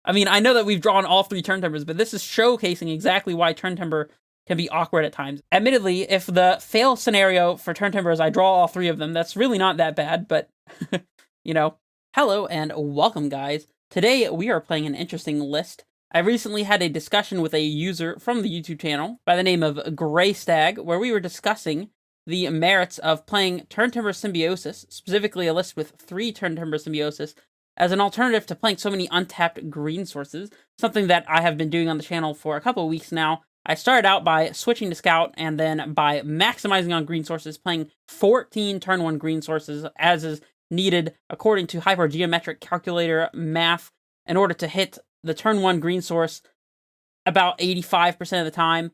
I mean, I know that we've drawn all 3 Turntimbers, but this is showcasing exactly why Turntimber can be awkward at times. Admittedly, if the fail scenario for Turntimber is I draw all 3 of them, that's really not that bad, but, you know. Hello and welcome, guys. Today, we are playing an interesting list. I recently had a discussion with a user from the YouTube channel by the name of Graystag, where we were discussing the merits of playing Turntimber Symbiosis, specifically a list with 3 Turntimber Symbiosis, as an alternative to playing so many untapped green sources, something that I have been doing on the channel for a couple of weeks now. I started out by switching to Scout, and then by maximizing on green sources, playing 14 turn 1 green sources, as is needed according to hypergeometric calculator math, in order to hit the turn 1 green source about 85% of the time.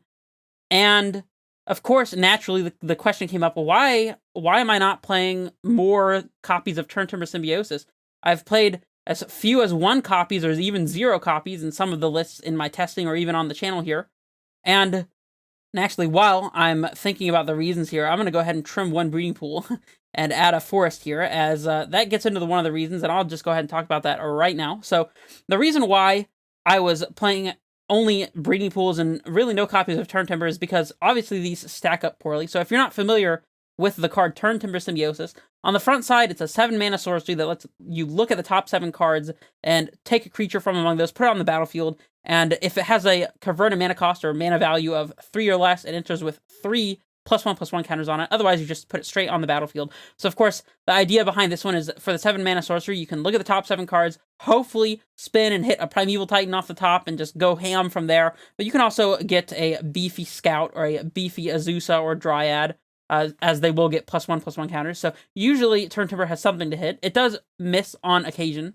And, of course, naturally, the question came up, well, why am I not playing more copies of Turntimber Symbiosis? I've played as few as 1 copies or even 0 copies in some of the lists in my testing or even on the channel here. And actually, while I'm thinking about the reasons here, I'm going to go ahead and trim 1 breeding pool and add a forest here, as that gets into one of the reasons, and I'll just go ahead and talk about that right now. So the reason why I was playing only breeding pools and really no copies of Turntimber is because obviously these stack up poorly. So if you're not familiar with the card Turntimber Symbiosis, on the front side, it's a 7-mana sorcery that lets you look at the top 7 cards and take a creature from among those, put it on the battlefield, and if it has a converted mana cost or mana value of 3 or less, it enters with 3 +1/+1 counters on it. Otherwise, you just put it straight on the battlefield. So, of course, the idea behind this one is for the 7-mana sorcery, you can look at the top 7 cards, hopefully spin and hit a Primeval Titan off the top and just go ham from there. But you can also get a beefy Scout or a beefy Azusa or Dryad, as they will get +1/+1 counters. So usually Turntimber has something to hit. It does miss on occasion.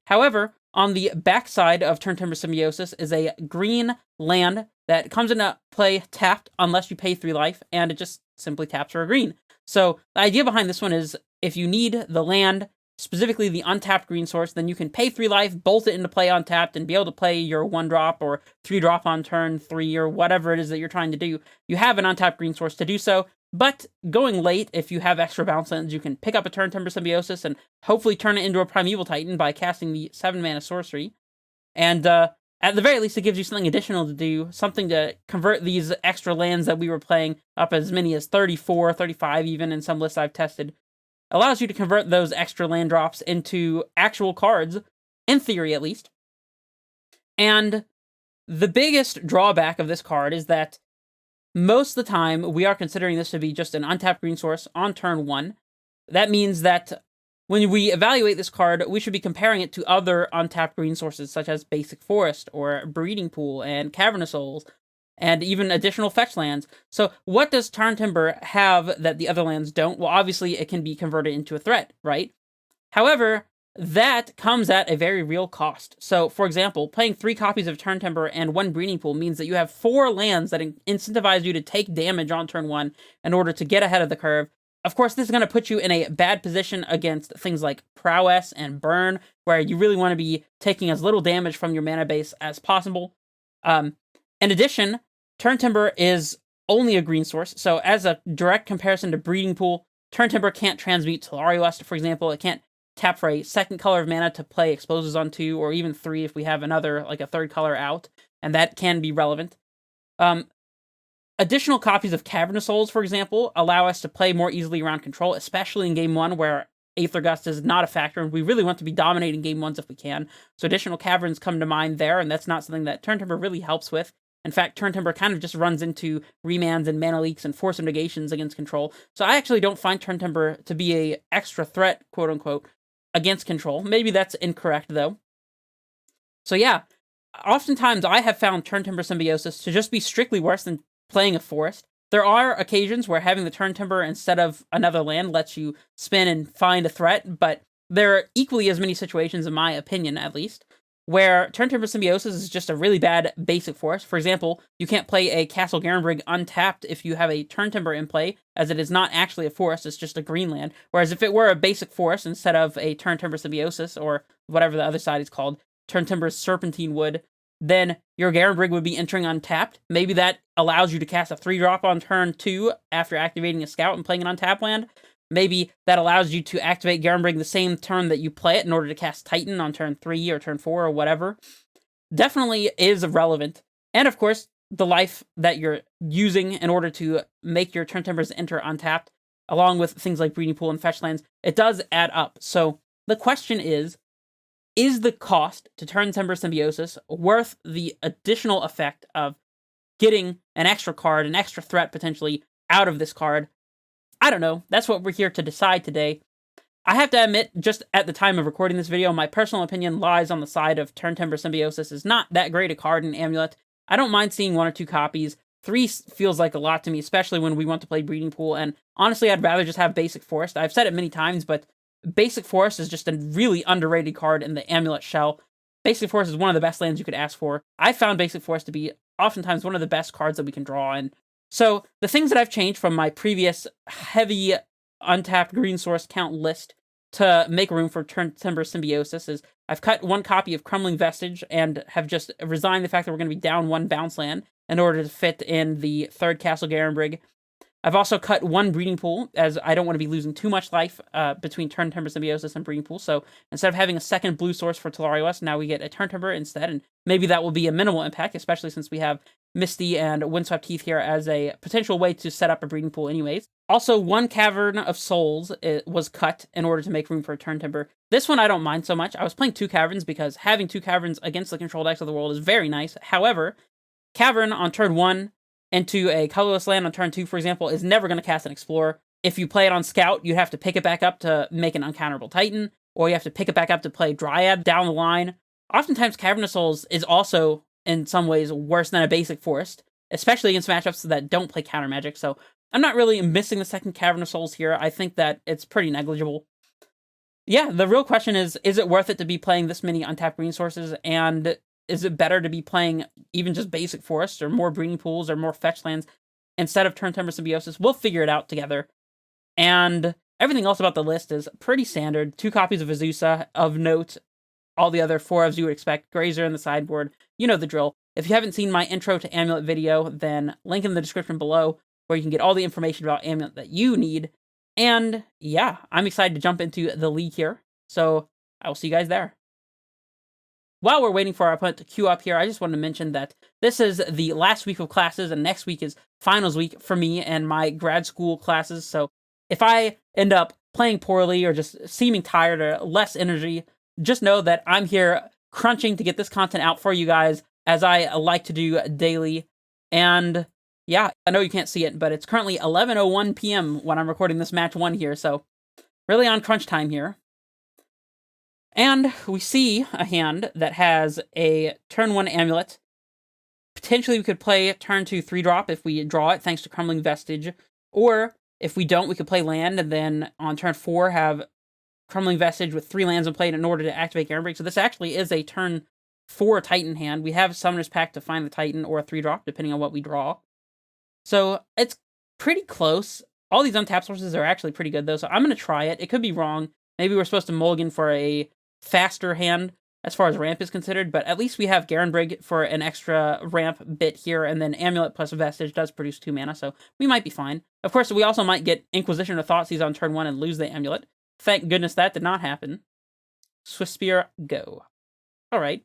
However, on the backside of Turntimber Symbiosis is a green land that comes into play tapped unless you pay 3 life, and it just simply taps for a green. So the idea behind this one is if you need the land, specifically the untapped green source, then you can pay 3 life, bolt it into play untapped, and be able to play your 1-drop or 3-drop on turn 3 or whatever it is that you're trying to do. You have an untapped green source to do so. But going late, if you have extra bounce lands, you can pick up a Turntimber Symbiosis and hopefully turn it into a Primeval Titan by casting the 7-mana sorcery. And at the very least, it gives you something additional to do, something to convert these extra lands that we were playing up as many as 34, 35 even in some lists I've tested. Allows you to convert those extra land drops into actual cards, in theory at least. And the biggest drawback of this card is that most of the time, we are considering this to be just an untapped green source on turn 1. That means that when we evaluate this card, we should be comparing it to other untapped green sources, such as Basic Forest, or Breeding Pool, and Cavern of Souls, and even additional fetch lands. So what does Turntimber have that the other lands don't? Well, obviously, it can be converted into a threat, right? However, that comes at a very real cost. So, for example, playing 3 copies of Turntimber and 1 Breeding Pool means that you have 4 lands that incentivize you to take damage on turn 1 in order to get ahead of the curve. Of course, this is going to put you in a bad position against things like Prowess and Burn, where you really want to be taking as little damage from your mana base as possible. In addition, Turntimber is only a green source, so as a direct comparison to Breeding Pool, Turntimber can't transmute Tolariwest, for example. It can't tap for a 2nd color of mana to play Explosives on 2, or even 3 if we have another, like a 3rd color out, and that can be relevant. Additional copies of Cavern of Souls, for example, allow us to play more easily around control, especially in Game 1, where Aether Gust is not a factor, and we really want to be dominating Game 1s if we can. So additional Caverns come to mind there, and that's not something that Turntimber really helps with. In fact, Turntimber kind of just runs into remands and mana leaks and force of negations against control. So I actually don't find Turntimber to be a extra threat, quote-unquote, against control. Maybe that's incorrect, though. So yeah, oftentimes I have found Turntimber Symbiosis to just be strictly worse than playing a forest. There are occasions where having the Turntimber instead of another land lets you spin and find a threat, but there are equally as many situations, in my opinion at least, where Turntimber Symbiosis is just a really bad basic forest. For example, you can't play a Castle Garenbrig untapped if you have a Turntimber in play, as it is not actually a forest, it's just a green land. Whereas if it were a basic forest instead of a Turntimber Symbiosis, or whatever the other side is called, Turntimber's Serpentine Wood, then your Garenbrig would be entering untapped. Maybe that allows you to cast a 3-drop on turn 2 after activating a Scout and playing an untapped land. Maybe that allows you to activate Garenbrig the same turn that you play it in order to cast Titan on turn 3 or turn 4 or whatever. definitely is relevant. And of course, the life that you're using in order to make your Turntimbers enter untapped, along with things like Breeding Pool and Fetch Lands, it does add up. So the question is the cost to Turntimber Symbiosis worth the additional effect of getting an extra card, an extra threat potentially, out of this card? I don't know. That's what we're here to decide today. I have to admit, just at the time of recording this video, my personal opinion lies on the side of Turntimber Symbiosis is not that great a card in Amulet. I don't mind seeing 1 or 2 copies. 3 feels like a lot to me, especially when we want to play Breeding Pool, and honestly, I'd rather just have Basic Forest. I've said it many times, but Basic Forest is just a really underrated card in the Amulet shell. Basic Forest is one of the best lands you could ask for. I found Basic Forest to be oftentimes one of the best cards that we can draw, and so the things that I've changed from my previous heavy untapped green source count list to make room for Turntimber Symbiosis is I've cut 1 copy of Crumbling Vestige and have just resigned the fact that we're going to be down 1 bounce land in order to fit in the 3rd Castle Garenbrig. I've also cut 1 Breeding Pool, as I don't want to be losing too much life between Turntimber Symbiosis and Breeding Pool, so instead of having a 2nd blue source for Tolaria West, now we get a Turntimber instead, and maybe that will be a minimal impact, especially since we have Misty and Windswept Heath here as a potential way to set up a Breeding Pool anyways. Also, 1 Cavern of Souls was cut in order to make room for a Turntimber. This one I don't mind so much. I was playing 2 Caverns because having 2 Caverns against the control decks of the world is very nice. However, Cavern on turn 1 into a colorless land on turn 2, for example, is never going to cast an Explorer. If you play it on Scout, you have to pick it back up to make an uncounterable Titan, or you have to pick it back up to play Dryad down the line. Oftentimes, Cavern of Souls is also, in some ways, worse than a Basic Forest, especially against matchups that don't play counter magic, so I'm not really missing the 2nd Cavern of Souls here. I think that it's pretty negligible. Yeah, the real question is it worth it to be playing this many untapped green sources, and is it better to be playing even just Basic Forests, or more Breeding Pools, or more Fetch Lands, instead of Turntimber Symbiosis? We'll figure it out together. And everything else about the list is pretty standard. 2 copies of Azusa, of note. All the other 4 as you would expect. Grazer in the sideboard. You know the drill. If you haven't seen my intro to Amulet video, then link in the description below, where you can get all the information about Amulet that you need. And yeah, I'm excited to jump into the league here. So I will see you guys there. While we're waiting for our opponent to queue up here, I just wanted to mention that this is the last week of classes, and next week is finals week for me and my grad school classes. So if I end up playing poorly or just seeming tired or less energy, just know that I'm here crunching to get this content out for you guys, as I like to do daily. And yeah, I know you can't see it, but it's currently 11:01 p.m. when I'm recording this match 1 here, so really on crunch time here. And we see a hand that has a turn 1 Amulet. Potentially we could play turn 2 3-drop if we draw it, thanks to Crumbling Vestige. Or if we don't, we could play land, and then on turn 4 have Crumbling Vestige with 3 lands in play in order to activate Garenbrig. So this actually is a turn 4 Titan hand. We have Summoner's Pact to find the Titan, or a 3-drop, depending on what we draw. So it's pretty close. All these untapped sources are actually pretty good, though, so I'm going to try it. It could be wrong. Maybe we're supposed to mulligan for a faster hand as far as ramp is considered, but at least we have Garenbrig for an extra ramp bit here, and then Amulet plus Vestige does produce 2 mana, so we might be fine. Of course, we also might get Inquisition of Thoughtseize on turn 1 and lose the Amulet. Thank goodness that did not happen. Swift Spear, go. Alright.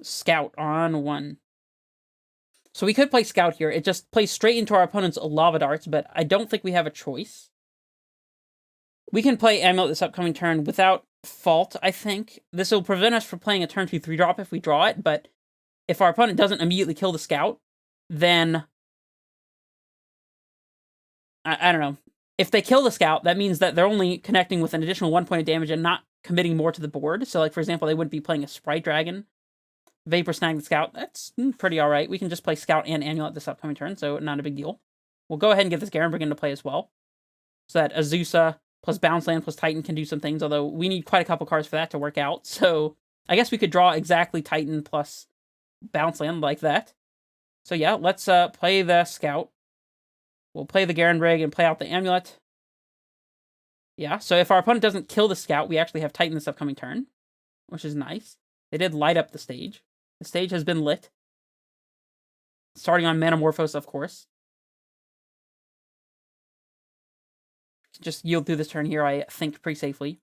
Scout on 1. So we could play Scout here. It just plays straight into our opponent's Lava Darts, but I don't think we have a choice. We can play Amulet this upcoming turn without fault, I think. This will prevent us from playing a turn 2 3-drop if we draw it, but if our opponent doesn't immediately kill the Scout, then I don't know. If they kill the Scout, that means that they're only connecting with an additional 1 point of damage and not committing more to the board. So, like, for example, they wouldn't be playing a Sprite Dragon. Vapor Snag the Scout. That's pretty alright. We can just play Scout and Amulet this upcoming turn, so not a big deal. We'll go ahead and get this Garenbrig into play as well, so that Azusa plus Bounce Land plus Titan can do some things, although we need quite a couple cards for that to work out. So I guess we could draw exactly Titan plus Bounce Land like that. So yeah, let's play the Scout. We'll play the Garenbrig and play out the Amulet. Yeah, so if our opponent doesn't kill the Scout, we actually have Titan this upcoming turn, which is nice. They did light up the stage. The stage has been lit. Starting on Manamorphose, of course. Just yield through this turn here, I think, pretty safely.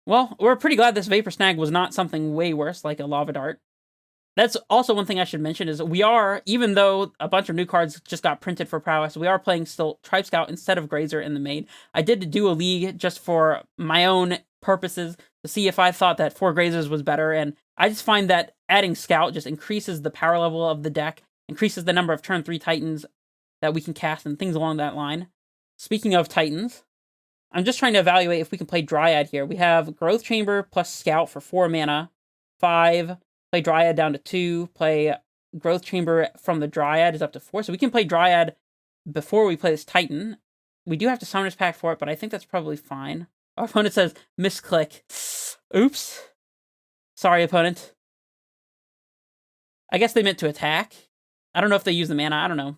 Well, we're pretty glad this Vapor Snag was not something way worse, like a Lava Dart. That's also one thing I should mention is we are, even though a bunch of new cards just got printed for Prowess, we are playing still Tribe Scout instead of Grazer in the main. I did do a league just for my own purposes to see if I thought that 4 Grazers was better, and I just find that adding Scout just increases the power level of the deck, increases the number of turn 3 Titans that we can cast, and things along that line. Speaking of Titans, I'm just trying to evaluate if we can play Dryad here. We have Growth Chamber plus Scout for 4 mana, 5... Play Dryad down to 2. Play Growth Chamber from the Dryad is up to 4. So we can play Dryad before we play this Titan. We do have to Summoners Pact for it, but I think that's probably fine. Our opponent says, misclick. Oops. Sorry, opponent. I guess they meant to attack. I don't know if they use the mana. I don't know.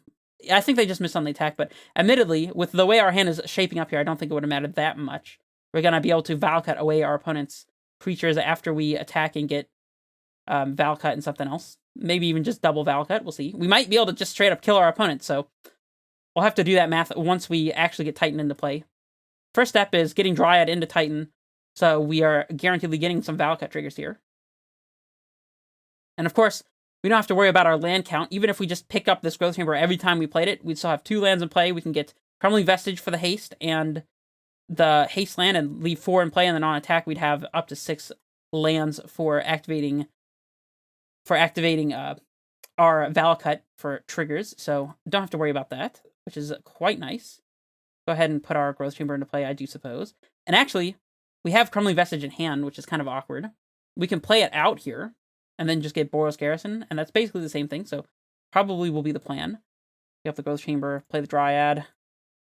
I think they just missed on the attack, but admittedly, with the way our hand is shaping up here, I don't think it would have mattered that much. We're going to be able to Valcut away our opponent's creatures after we attack and get Valcut and something else. Maybe even just double Valcut. We'll see. We might be able to just straight up kill our opponent, so we'll have to do that math once we actually get Titan into play. First step is getting Dryad into Titan, so we are guaranteedly getting some Valcut triggers here. And of course, we don't have to worry about our land count. Even if we just pick up this Growth Chamber every time we played it, we'd still have 2 lands in play. We can get Crumbling Vestige for the haste and the haste land and leave 4 in play, and then on attack we'd have up to 6 lands for activating our Valcut for triggers, so don't have to worry about that, which is quite nice. Go ahead and put our Growth Chamber into play, I do suppose. And actually, we have Crumbling Vestige in hand, which is kind of awkward. We can play it out here, and then just get Boros Garrison, and that's basically the same thing, so probably will be the plan. Get up the Growth Chamber, play the Dryad.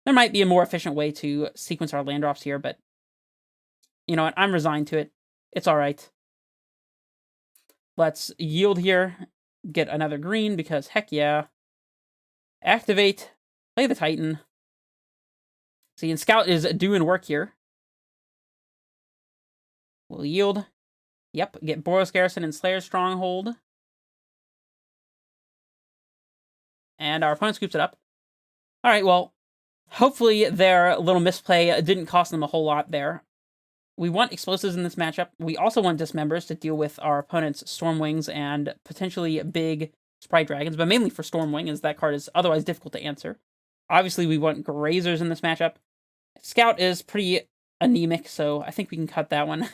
There might be a more efficient way to sequence our land drops here, but you know what, I'm resigned to it. It's alright. Let's yield here, get another green, because heck yeah. Activate, play the Titan. See, and Scout is doing work here. We'll yield. Yep, get Boros Garrison and Slayer's Stronghold. And our opponent scoops it up. Alright, well, hopefully their little misplay didn't cost them a whole lot there. We want explosives in this matchup. We also want dismembers to deal with our opponent's Stormwings and potentially big Sprite Dragons, but mainly for Stormwing, as that card is otherwise difficult to answer. Obviously, we want Grazers in this matchup. Scout is pretty anemic, so I think we can cut that one.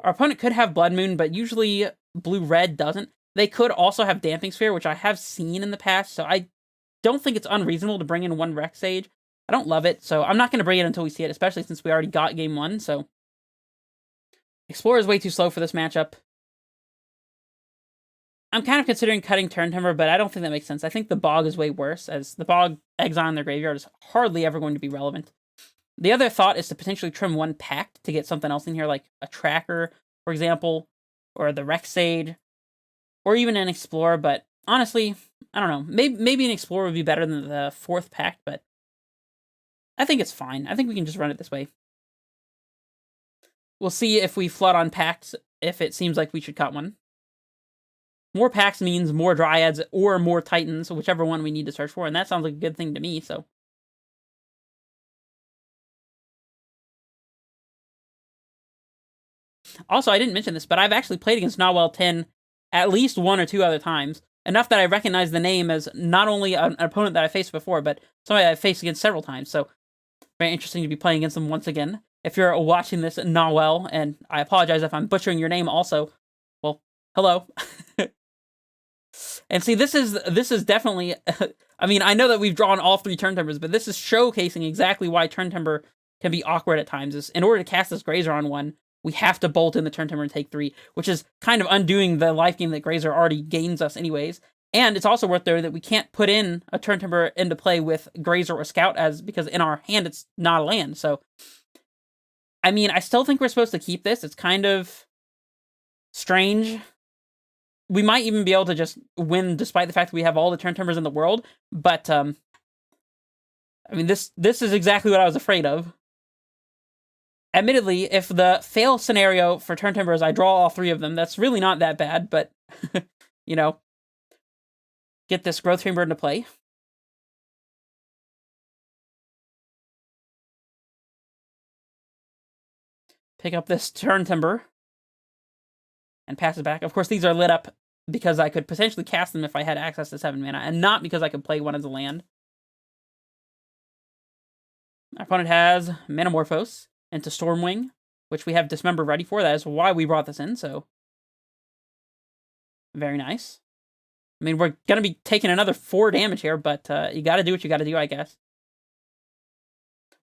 Our opponent could have Blood Moon, but usually blue-red doesn't. They could also have Damping Sphere, which I have seen in the past, so I don't think it's unreasonable to bring in 1 Rex Sage. I don't love it, so I'm not going to bring it until we see it, especially since we already got game 1, so... Explorer is way too slow for this matchup. I'm kind of considering cutting Turntimber, but I don't think that makes sense. I think the Bog is way worse, as the Bog exile in their graveyard is hardly ever going to be relevant. The other thought is to potentially trim 1 Pact to get something else in here, like a Tracker, for example, or the Rex Sage, or even an Explorer, but honestly, I don't know. Maybe an Explorer would be better than the 4th Pact, but I think it's fine. I think we can just run it this way. We'll see if we flood on Pacts, if it seems like we should cut one. More Pacts means more Dryads or more Titans, whichever one we need to search for, and that sounds like a good thing to me, so. Also, I didn't mention this, but I've actually played against Nawel 10 at least 1 or 2 other times. Enough that I recognize the name as not only an opponent that I faced before, but somebody I've faced against several times, so very interesting to be playing against them once again. If you're watching this, Nawel, and I apologize if I'm butchering your name also, well, hello. And see, this is definitely, I mean, I know that we've drawn all 3 Turntimbers, but this is showcasing exactly why Turntimber can be awkward at times. Is in order to cast this Grazer on 1, we have to bolt in the Turntimber and take 3, which is kind of undoing the life gain that Grazer already gains us anyways. And it's also worth noting that we can't put in a Turntimber into play with Grazer or Scout, because in our hand it's not a land. So, I mean, I still think we're supposed to keep this. It's kind of strange. We might even be able to just win despite the fact that we have all the Turntimbers in the world. But, I mean, this is exactly what I was afraid of. Admittedly, if the fail scenario for Turntimbers, I draw all 3 of them, that's really not that bad, but, you know, get this Growth Chamber into play. Pick up this Turntimber and pass it back. Of course, these are lit up because I could potentially cast them if I had access to 7 mana, and not because I could play one as a land. Our opponent has Manamorphose into Stormwing, which we have Dismember ready for. That is why we brought this in, so very nice. I mean, we're going to be taking another 4 damage here, but you got to do what you got to do, I guess.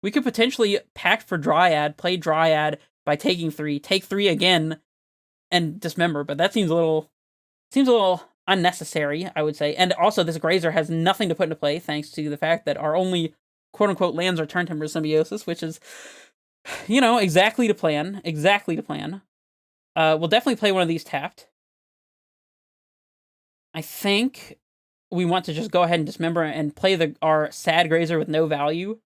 We could potentially pact for Dryad, play Dryad by taking 3, take 3 again, and Dismember, but that seems a little unnecessary, I would say. And also, this Grazer has nothing to put into play, thanks to the fact that our only quote-unquote lands are Turntimber Symbiosis, which is, you know, exactly to plan. Exactly to plan. We'll definitely play one of these tapped. I think we want to just go ahead and Dismember and play our sad Grazer with no value.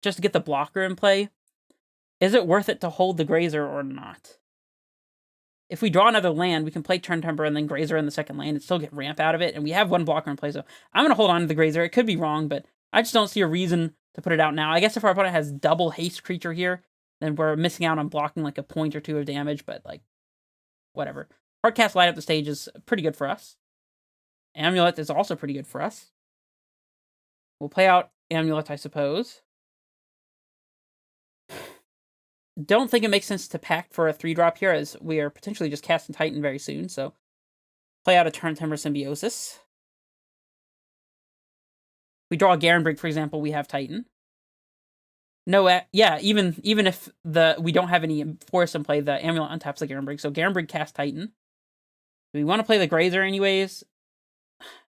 Just to get the blocker in play. Is it worth it to hold the Grazer or not? If we draw another land, we can play Turntimber and then Grazer in the second land and still get ramp out of it, and we have one blocker in play, so I'm going to hold on to the Grazer. It could be wrong, but I just don't see a reason to put it out now. I guess if our opponent has double haste creature here, then we're missing out on blocking like a point or 2 of damage, but like, whatever. Hardcast light up the stage is pretty good for us. Amulet is also pretty good for us. We'll play out Amulet, I suppose. Don't think it makes sense to pact for a 3-drop here, as we are potentially just casting Titan very soon, so play out a Turntimber Symbiosis. If we draw a Garenbrig, for example, we have Titan. No, yeah, even if we don't have any force in play, the Amulet untaps the Garenbrig, so Garenbrig cast Titan. Do we want to play the Grazer anyways?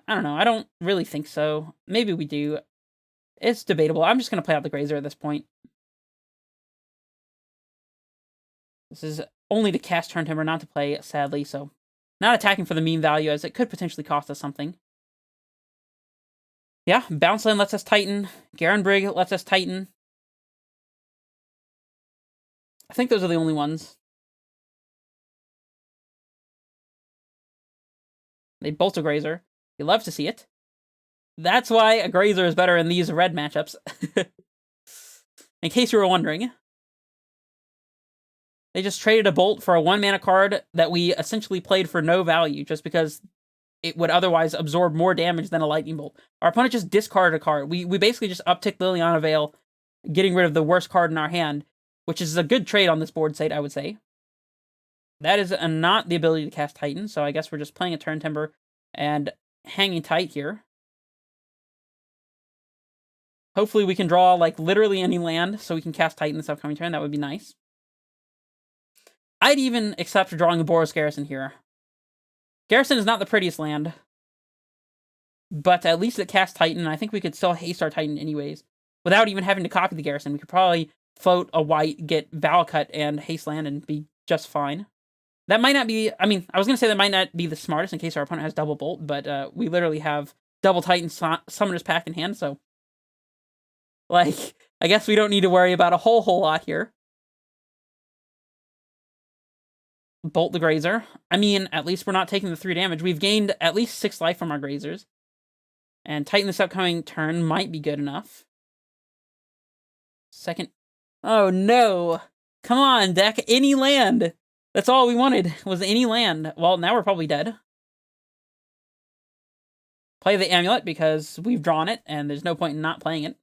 I don't know, I don't really think so. Maybe we do. It's debatable. I'm just going to play out the Grazer at this point. This is only to cast Turntimber, not to play, sadly, so not attacking for the meme value, as it could potentially cost us something. Yeah, Bounce Land lets us Titan. Garenbrig lets us Titan. I think those are the only ones. They bolt a Grazer. You love to see it. That's why a Grazer is better in these red matchups. In case you were wondering. They just traded a Bolt for a 1-mana card that we essentially played for no value, just because it would otherwise absorb more damage than a Lightning Bolt. Our opponent just discarded a card. We basically just upticked Liliana Veil, getting rid of the worst card in our hand, which is a good trade on this board state, I would say. That is not the ability to cast Titan, so I guess we're just playing a Turntimber and hanging tight here. Hopefully we can draw, like, literally any land, so we can cast Titan this upcoming turn. That would be nice. I'd even accept drawing a Boros Garrison here. Garrison is not the prettiest land, but at least it casts Titan, and I think we could still haste our Titan anyways, without even having to copy the Garrison. We could probably float a white, get Valakut, and haste land, and be just fine. That might not be, I mean, I was going to say that might not be the smartest in case our opponent has double Bolt, but we literally have double Titan Summoner's Pact in hand, so, like, I guess we don't need to worry about a whole lot here. Bolt the Grazer. I mean, at least we're not taking the 3 damage. We've gained at least 6 life from our Grazers. And Titan this upcoming turn might be good enough. Second. Oh no! Come on, deck. Any land! That's all we wanted, was any land. Well, now we're probably dead. Play the Amulet, because we've drawn it, and there's no point in not playing it.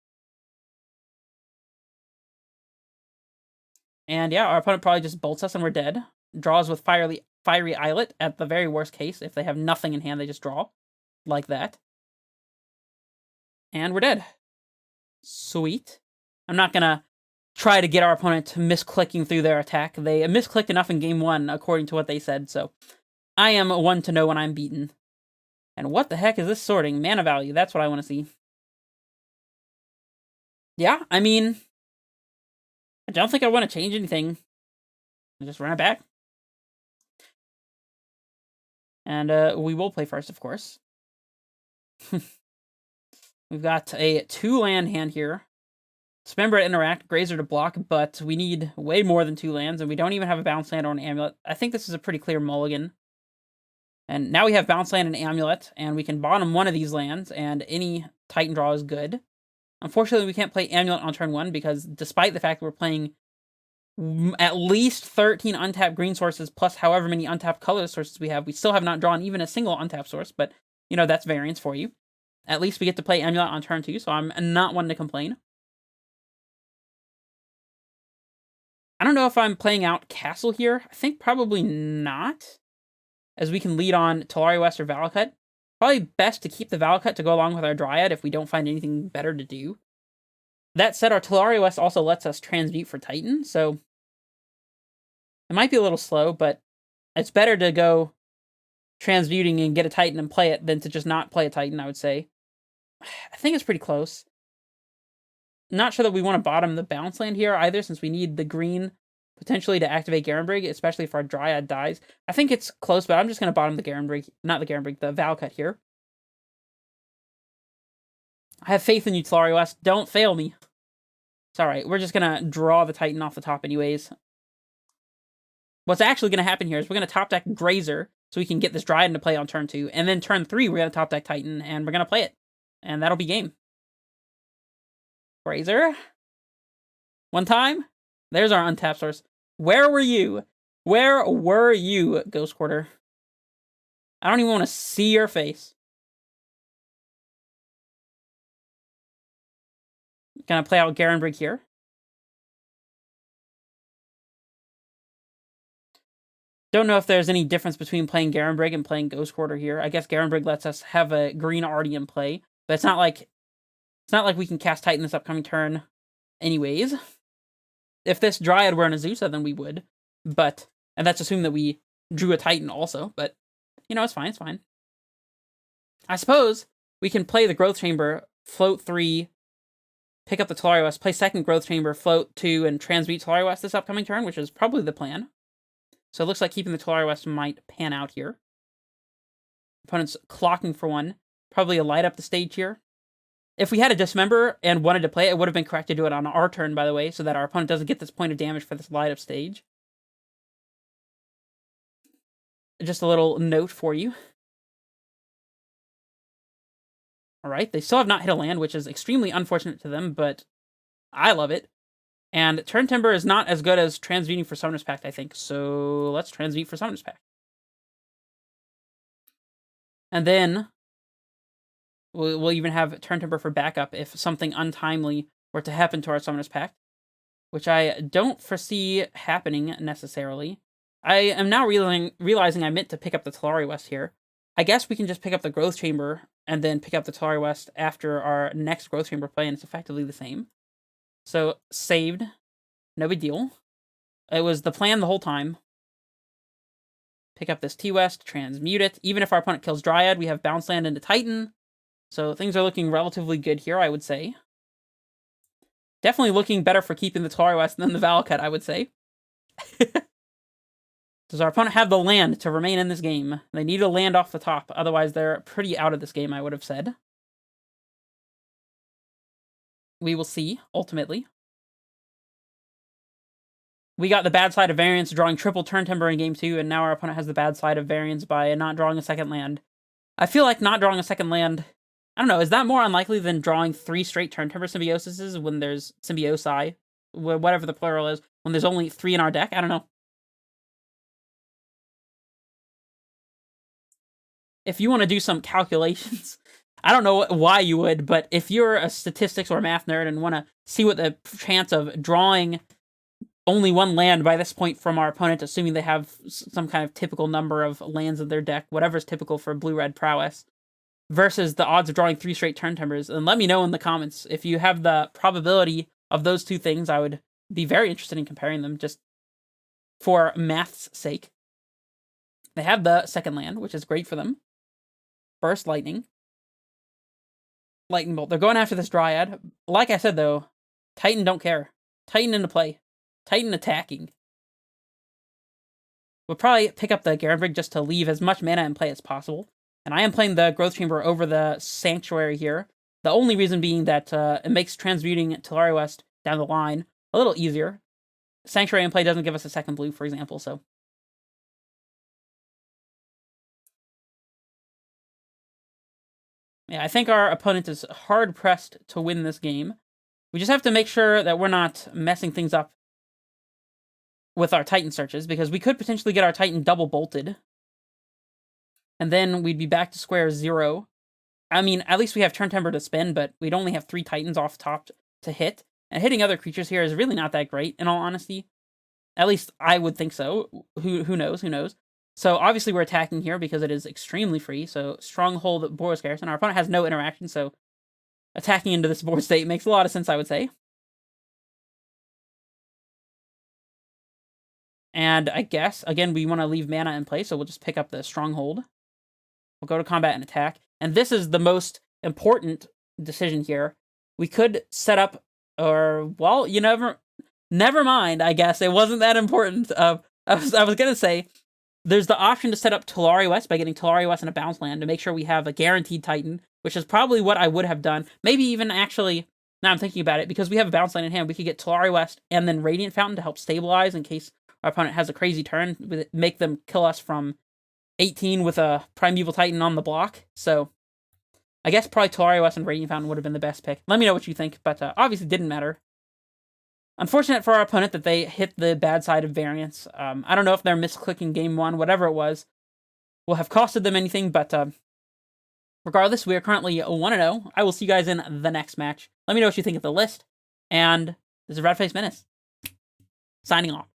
And yeah, our opponent probably just bolts us and we're dead. Draws with Fiery Islet at the very worst case. If they have nothing in hand, they just draw. Like that. And we're dead. Sweet. I'm not gonna try to get our opponent to misclicking through their attack. They misclicked enough in game 1, according to what they said, so I am one to know when I'm beaten. And what the heck is this sorting? Mana value, that's what I want to see. Yeah, I mean, I don't think I want to change anything. I just run it back. And we will play first, of course. We've got a 2-land hand here. Dismember to interact, Grazer to block, but we need way more than 2 lands, and we don't even have a bounce land or an amulet. I think this is a pretty clear mulligan. And now we have bounce land and amulet, and we can bottom one of these lands, and any Titan draw is good. Unfortunately, we can't play amulet on turn 1, because despite the fact that we're playing at least 13 untapped green sources, plus however many untapped color sources we have. We still have not drawn even a single untapped source, but, you know, that's variance for you. At least we get to play Amulet on turn 2, so I'm not one to complain. I don't know if I'm playing out Castle here. I think probably not, as we can lead on Tolaria West or Valakut. Probably best to keep the Valakut to go along with our Dryad if we don't find anything better to do. That said, our Tolaria West also lets us transmute for Titan, so it might be a little slow, but it's better to go transmuting and get a Titan and play it than to just not play a Titan, I would say. I think it's pretty close. Not sure that we want to bottom the bounce land here either, since we need the green potentially to activate Garenbrig, especially if our Dryad dies. I think it's close, but I'm just going to bottom the Garenbrig, not the Garenbrig, the Valakut here. I have faith in you, Tolaria West. Don't fail me. It's alright. We're just going to draw the Titan off the top anyways. What's actually going to happen here is we're going to top deck Grazer so we can get this Dryad into play on turn 2. And then turn 3, we're going to top deck Titan, and we're going to play it. And that'll be game. Grazer. One time. There's our untapped source. Where were you? Where were you, Ghost Quarter? I don't even want to see your face. Gonna play out Garenbrig here. Don't know if there's any difference between playing Garenbrig and playing Ghost Quarter here. I guess Garenbrig lets us have a green already in play, but it's not like we can cast Titan this upcoming turn anyways. If this Dryad were an Azusa, then we would. But, and that's assuming that we drew a Titan also, but, you know, it's fine, it's fine. I suppose we can play the Growth Chamber, float 3, pick up the Tolaria West, play second Growth Chamber, float 2, and transmute Tolaria West this upcoming turn, which is probably the plan. So it looks like keeping the Tolaria West might pan out here. Opponent's clocking for 1. Probably a light up the stage here. If we had a Dismember and wanted to play it, it would have been correct to do it on our turn, by the way, so that our opponent doesn't get this point of damage for this light up stage. Just a little note for you. Alright, they still have not hit a land, which is extremely unfortunate to them, but I love it. And Turntimber is not as good as transmuting for Summoner's Pact, I think, so let's transmute for Summoner's Pact. And then we'll even have Turntimber for backup if something untimely were to happen to our Summoner's Pact, which I don't foresee happening necessarily. I am now realizing I meant to pick up the Tolaria West here. I guess we can just pick up the Growth Chamber and then pick up the Tolaria West after our next Growth Chamber play, and it's effectively the same. So, saved. No big deal. It was the plan the whole time. Pick up this T-West, transmute it. Even if our opponent kills Dryad, we have bounce land into Titan. So things are looking relatively good here, I would say. Definitely looking better for keeping the Tolaria West than the Valakut, I would say. Does our opponent have the land to remain in this game? They need to land off the top, otherwise they're pretty out of this game, I would have said. We will see, ultimately. We got the bad side of variance drawing triple Turntimber in game 2, and now our opponent has the bad side of variance by not drawing a second land. I feel like not drawing a second land, I don't know, is that more unlikely than drawing 3 straight Turntimber Symbiosises when there's Symbiosi, whatever the plural is, when there's only 3 in our deck? I don't know. If you want to do some calculations, I don't know why you would, but if you're a statistics or math nerd and want to see what the chance of drawing only 1 land by this point from our opponent, assuming they have some kind of typical number of lands in their deck, whatever's typical for blue-red prowess, versus the odds of drawing 3 straight Turntimbers, and let me know in the comments. If you have the probability of those 2 things, I would be very interested in comparing them, just for math's sake. They have the second land, which is great for them. Burst Lightning. Lightning Bolt. They're going after this Dryad. Like I said, though, Titan don't care. Titan into play. Titan attacking. We'll probably pick up the Garenbrig just to leave as much mana in play as possible. And I am playing the Growth Chamber over the Sanctuary here. The only reason being that it makes transmuting Tolaria West down the line a little easier. Sanctuary in play doesn't give us a second blue, for example, so. Yeah, I think our opponent is hard-pressed to win this game. We just have to make sure that we're not messing things up with our Titan searches, because we could potentially get our Titan double bolted. And then we'd be back to square 0. I mean, at least we have Turntimber to spin, but we'd only have 3 Titans off top to hit. And hitting other creatures here is really not that great, in all honesty. At least I would think so. Who knows? Who knows? So obviously we're attacking here because it is extremely free. So Stronghold Boros Garrison. Our opponent has no interaction, so attacking into this board state makes a lot of sense, I would say. And I guess, again, we want to leave mana in place, so we'll just pick up the Stronghold. We'll go to combat and attack. And this is the most important decision here. We could set up, or, well, you never mind, I guess. It wasn't that important. I was going to say, there's the option to set up Tolari West by getting Tolari West in a bounce land to make sure we have a guaranteed Titan, which is probably what I would have done. Maybe even actually, now I'm thinking about it, because we have a bounce land in hand, we could get Tolari West and then Radiant Fountain to help stabilize in case our opponent has a crazy turn, make them kill us from 18 with a Primeval Titan on the block. So I guess probably Tolari West and Radiant Fountain would have been the best pick. Let me know what you think, but obviously didn't matter. Unfortunate for our opponent that they hit the bad side of variance. I don't know if they're misclicking game 1, whatever it was, will have costed them anything, but regardless, we are currently 1-0. I will see you guys in the next match. Let me know what you think of the list, and this is Redface Menace, signing off.